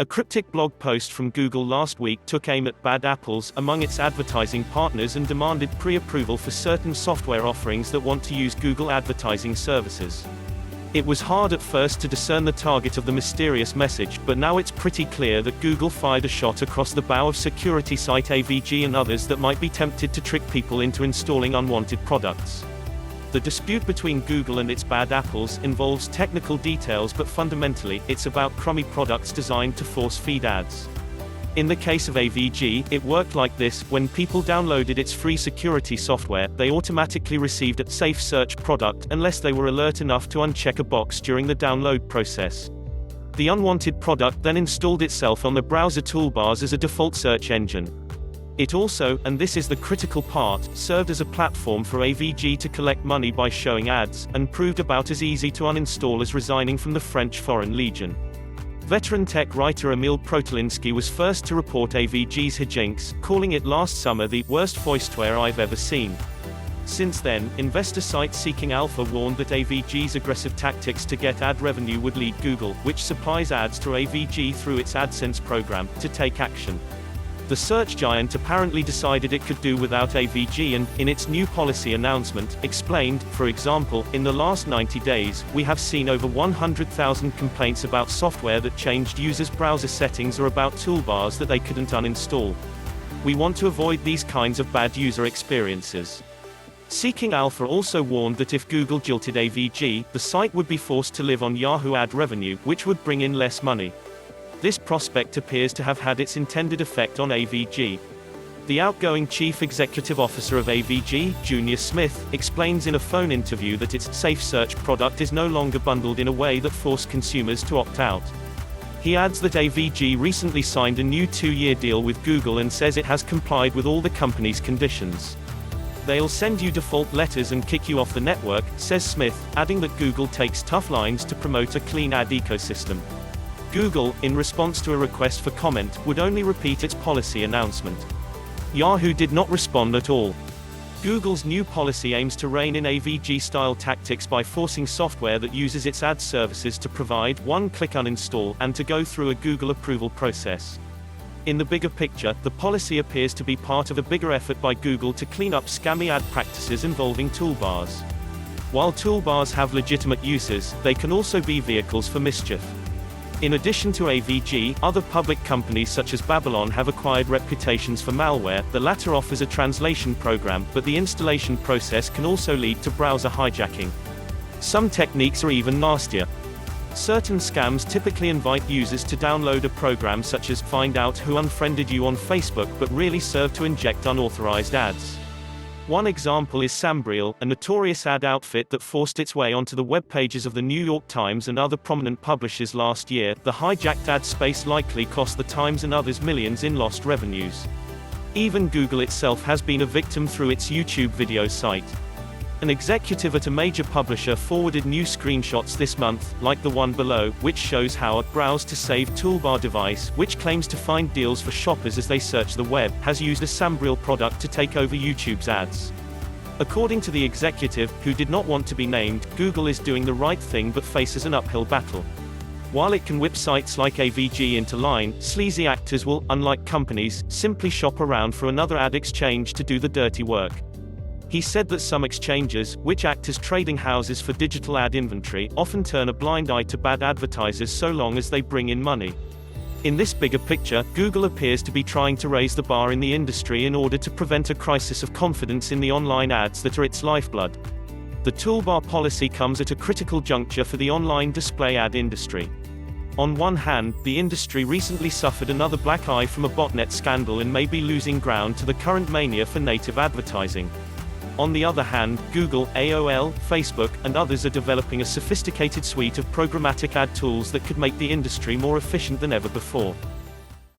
A cryptic blog post from Google last week took aim at bad apples among its advertising partners and demanded pre-approval for certain software offerings that want to use Google advertising services. It was hard at first to discern the target of the mysterious message, but now it's pretty clear that Google fired a shot across the bow of security site AVG and others that might be tempted to trick people into installing unwanted products. The dispute between Google and its bad apples involves technical details, but fundamentally, it's about crummy products designed to force-feed ads. In the case of AVG, it worked like this: when people downloaded its free security software, they automatically received a safe search product unless they were alert enough to uncheck a box during the download process. The unwanted product then installed itself on the browser toolbars as a default search engine. It also, and this is the critical part, served as a platform for AVG to collect money by showing ads, and proved about as easy to uninstall as resigning from the French Foreign Legion. Veteran tech writer Emil Protolinski was first to report AVG's hijinks, calling it last summer the worst foistware I've ever seen. Since then, investor site Seeking Alpha warned that AVG's aggressive tactics to get ad revenue would lead Google, which supplies ads to AVG through its AdSense program, to take action. The search giant apparently decided it could do without AVG and, in its new policy announcement, explained, for example, in the last 90 days, we have seen over 100,000 complaints about software that changed users' browser settings or about toolbars that they couldn't uninstall. We want to avoid these kinds of bad user experiences. Seeking Alpha also warned that if Google jilted AVG, the site would be forced to live on Yahoo ad revenue, which would bring in less money. This prospect appears to have had its intended effect on AVG. The outgoing chief executive officer of AVG, Junior Smith, explains in a phone interview that its Safe Search product is no longer bundled in a way that forced consumers to opt out. He adds that AVG recently signed a new 2-year deal with Google and says it has complied with all the company's conditions. They'll send you default letters and kick you off the network, says Smith, adding that Google takes tough lines to promote a clean ad ecosystem. Google, in response to a request for comment, would only repeat its policy announcement. Yahoo did not respond at all. Google's new policy aims to rein in AVG-style tactics by forcing software that uses its ad services to provide one-click uninstall, and to go through a Google approval process. In the bigger picture, the policy appears to be part of a bigger effort by Google to clean up scammy ad practices involving toolbars. While toolbars have legitimate uses, they can also be vehicles for mischief. In addition to AVG, other public companies such as Babylon have acquired reputations for malware. The latter offers a translation program, but the installation process can also lead to browser hijacking. Some techniques are even nastier. Certain scams typically invite users to download a program such as Find Out Who Unfriended You on Facebook, but really serve to inject unauthorized ads. One example is Sambriel, a notorious ad outfit that forced its way onto the web pages of the New York Times and other prominent publishers last year. The hijacked ad space likely cost the Times and others millions in lost revenues. Even Google itself has been a victim through its YouTube video site. An executive at a major publisher forwarded new screenshots this month, like the one below, which shows how a Browse to Save toolbar device, which claims to find deals for shoppers as they search the web, has used a Sambriel product to take over YouTube's ads. According to the executive, who did not want to be named, Google is doing the right thing but faces an uphill battle. While it can whip sites like AVG into line, sleazy actors will, unlike companies, simply shop around for another ad exchange to do the dirty work. He said that some exchanges, which act as trading houses for digital ad inventory, often turn a blind eye to bad advertisers so long as they bring in money. In this bigger picture, Google appears to be trying to raise the bar in the industry in order to prevent a crisis of confidence in the online ads that are its lifeblood. The toolbar policy comes at a critical juncture for the online display ad industry. On one hand, the industry recently suffered another black eye from a botnet scandal and may be losing ground to the current mania for native advertising. On the other hand, Google, AOL, Facebook, and others are developing a sophisticated suite of programmatic ad tools that could make the industry more efficient than ever before.